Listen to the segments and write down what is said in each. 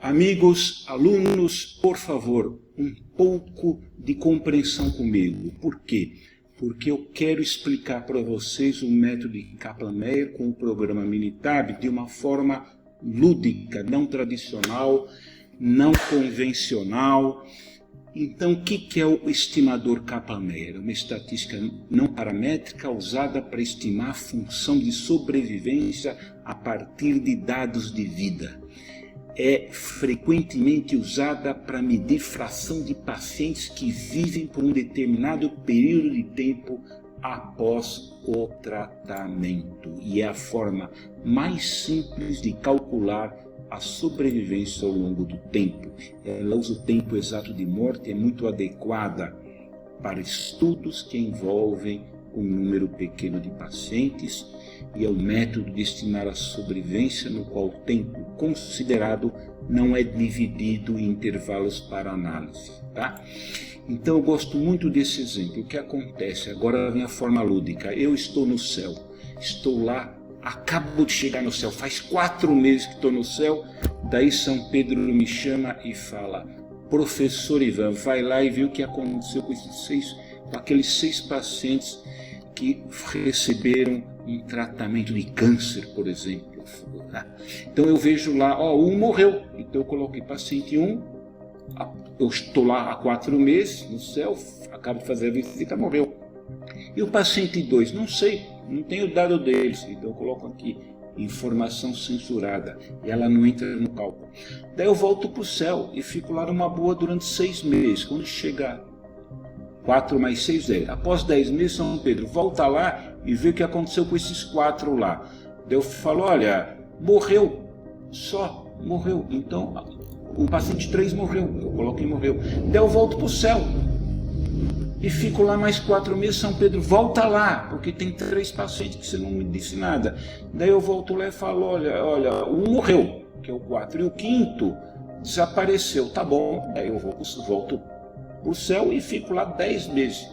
Amigos, alunos, por favor, um pouco de compreensão comigo. Por quê? Porque eu quero explicar para vocês o método de Kaplan-Meier com o programa Minitab de uma forma lúdica, não tradicional, não convencional. Então, o que é o estimador Kaplan-Meier? Uma estatística não paramétrica usada para estimar a função de sobrevivência a partir de dados de vida. É frequentemente usada para medir fração de pacientes que vivem por um determinado período de tempo após o tratamento. E é a forma mais simples de calcular a sobrevivência ao longo do tempo. Ela usa o tempo exato de morte, é muito adequada para estudos que envolvem um número pequeno de pacientes, e é o método de estimar a sobrevivência no qual o tempo considerado não é dividido em intervalos para análise. Tá? Então eu gosto muito desse exemplo. O que acontece? Agora vem a forma lúdica. Eu estou no céu, estou lá, acabo de chegar no céu, faz 4 meses que estou no céu, daí São Pedro me chama e fala: professor Ivan, vai lá e vê o que aconteceu com aqueles 6 pacientes que receberam um tratamento de câncer, por exemplo. Então eu vejo lá, um morreu, então eu coloquei paciente 1, eu estou lá há 4 meses no céu, acabo de fazer a visita, morreu. E o paciente 2, não sei, não tenho dado deles, então eu coloco aqui informação censurada, e ela não entra no cálculo. Daí eu volto para o céu e fico lá numa boa durante 6 meses. Quando chegar 4 mais 6, 10. Após 10 meses, São Pedro volta lá e vê o que aconteceu com esses 4 lá. Daí eu falo, olha, morreu, só morreu. Então, o paciente 3 morreu, eu coloquei morreu. Daí eu volto para o céu e fico lá mais 4 meses, São Pedro volta lá, porque tem 3 pacientes que você não me disse nada. Daí eu volto lá e falo, olha, um morreu, que é o 4, e o 5º desapareceu, tá bom. Daí eu volto para o céu e fico lá 10 meses.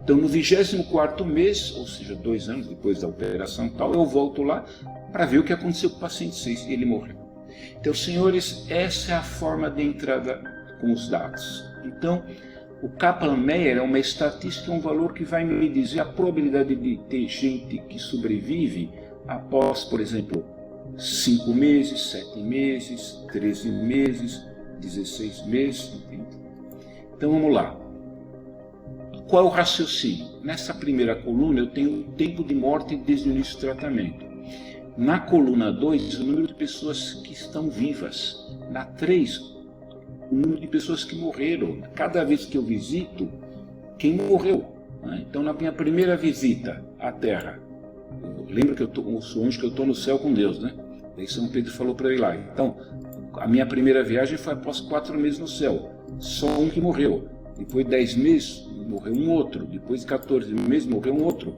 Então no 24º mês, ou seja, 2 anos depois da operação tal, eu volto lá para ver o que aconteceu com o paciente 6, e ele morreu. Então, senhores, essa é a forma de entrada com os dados. Então, o Kaplan-Meier é uma estatística, um valor que vai me dizer a probabilidade de ter gente que sobrevive após, por exemplo, 5 meses, 7 meses, 13 meses, 16 meses, entende? Então vamos lá. Qual é o raciocínio? Nessa primeira coluna eu tenho o tempo de morte desde o início do tratamento. Na coluna 2, o número de pessoas que estão vivas. Na 3, o número de pessoas que morreram. Cada vez que eu visito, quem morreu. Né? Então na minha primeira visita à Terra, lembra que eu sou onde que eu estou no céu com Deus, né? Daí São Pedro falou para eu ir lá. Então, a minha primeira viagem foi após 4 meses no céu. Só um que morreu. Depois de 10 meses, morreu um outro. Depois de 14 meses, morreu um outro.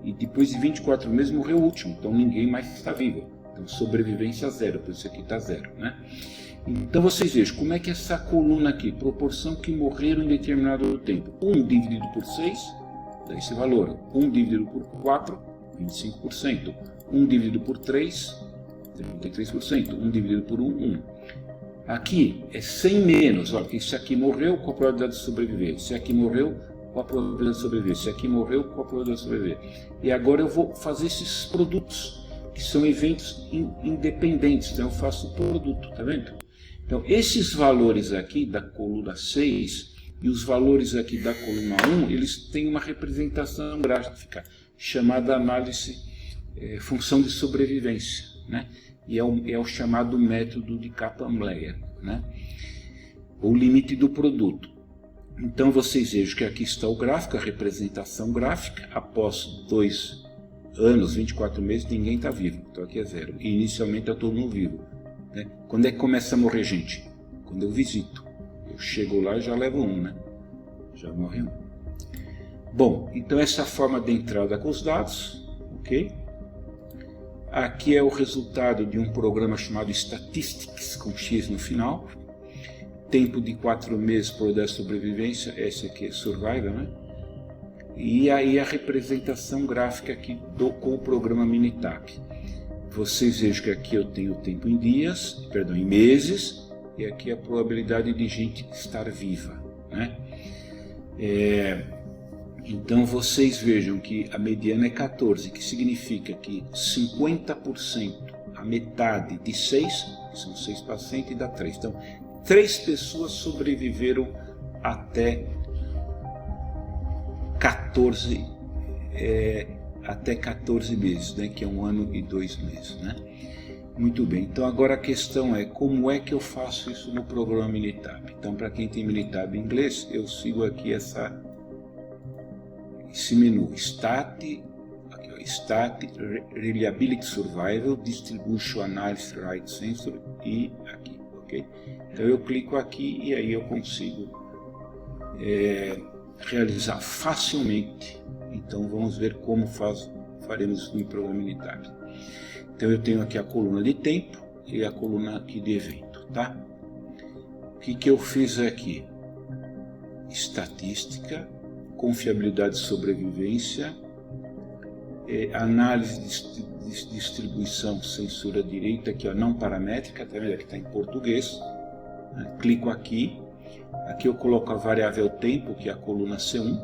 E depois de 24 meses, morreu o último. Então ninguém mais está vivo. Então sobrevivência 0, por isso aqui está 0. Né? Então vocês vejam como é que essa coluna aqui, proporção que morreram em determinado tempo. 1 dividido por 6, dá esse valor. 1 dividido por 4, 25%. 1 dividido por 3, 33%. 1 dividido por 1, 1. Aqui é 100 menos, olha, esse aqui morreu com a probabilidade de sobreviver, esse aqui morreu com a probabilidade de sobreviver, esse aqui morreu com a probabilidade de sobreviver. E agora eu vou fazer esses produtos, que são eventos independentes, então eu faço o produto, tá vendo? Então esses valores aqui da coluna 6 e os valores aqui da coluna 1, eles têm uma representação gráfica, chamada análise função de sobrevivência, né? E é o chamado método de Kaplan-Meier, né? O limite do produto. Então vocês vejam que aqui está o gráfico, a representação gráfica. Após 2 anos, 24 meses, ninguém está vivo. Então aqui é 0. E inicialmente eu estou no vivo. Né? Quando é que começa a morrer gente? Quando eu visito. Eu chego lá e já levo 1, né? Já morre 1. Bom, então essa é a forma de entrada com os dados, ok? Aqui é o resultado de um programa chamado Statistics, com X no final. Tempo de 4 meses por da sobrevivência, esse aqui é Survival, né? E aí a representação gráfica aqui com o programa Minitab. vocês vejam que aqui eu tenho o tempo em dias, perdão, em meses, e aqui a probabilidade de gente estar viva, né? Então vocês vejam que a mediana é 14, que significa que 50%, a metade de 6, são 6 pacientes, dá 3. Então, 3 pessoas sobreviveram até 14 meses, né? Que é 1 ano e 2 meses, né? Muito bem, então agora a questão é como é que eu faço isso no programa Minitab. Então, para quem tem Minitab em inglês, eu sigo aqui esse menu Stat, aqui, ó, Stat, Reliability Survival, Distribution Analysis Right Sensor e aqui, ok? Então eu clico aqui e aí eu consigo realizar facilmente. Então vamos ver como faremos isso no programa Minitab. Então eu tenho aqui a coluna de tempo e a coluna aqui de evento, tá? O que eu fiz aqui? Estatística, confiabilidade de sobrevivência, análise de distribuição, censura direita, aqui ó, não paramétrica, tá vendo? Aqui está em português, né? Clico aqui eu coloco a variável tempo, que é a coluna C1,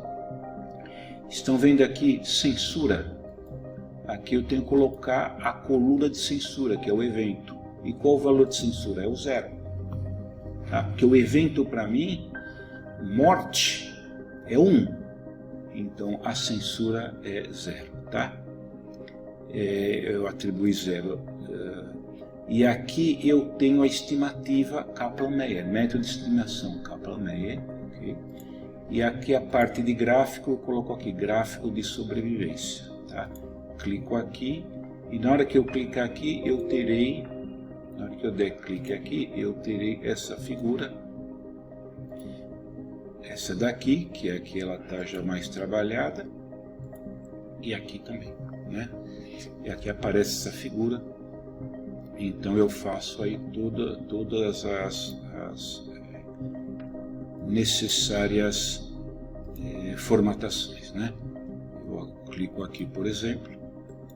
estão vendo aqui censura, aqui eu tenho que colocar a coluna de censura, que é o evento, e qual o valor de censura? É o 0, tá? Porque o evento para mim, morte, é 1. Então a censura é 0, tá? Eu atribuí 0. E aqui eu tenho a estimativa Kaplan-Meier, método de estimação Kaplan-Meier, okay? E aqui a parte de gráfico, eu coloco aqui gráfico de sobrevivência, tá? Clico aqui e na hora que eu clicar aqui, eu terei, na hora que eu der clique aqui, eu terei essa figura. Essa daqui, que aqui ela está já mais trabalhada, e aqui também, né? E aqui aparece essa figura, então eu faço aí todas as necessárias formatações, né? Eu clico aqui, por exemplo,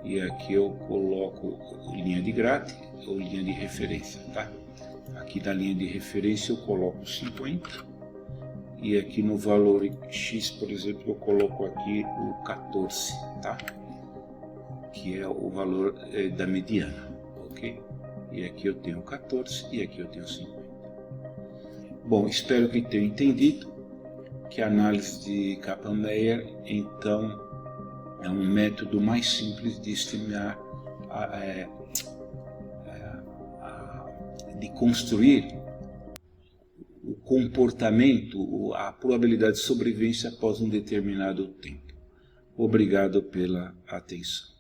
e aqui eu coloco linha de grade ou linha de referência, tá? Aqui na linha de referência eu coloco 50. E aqui no valor X, por exemplo, eu coloco aqui o 14, tá? Que é o valor da mediana, ok? E aqui eu tenho 14 e aqui eu tenho 50. Bom, espero que tenham entendido que a análise de Kaplan-Meier, então, é um método mais simples de estimar, de construir o comportamento, a probabilidade de sobrevivência após um determinado tempo. Obrigado pela atenção.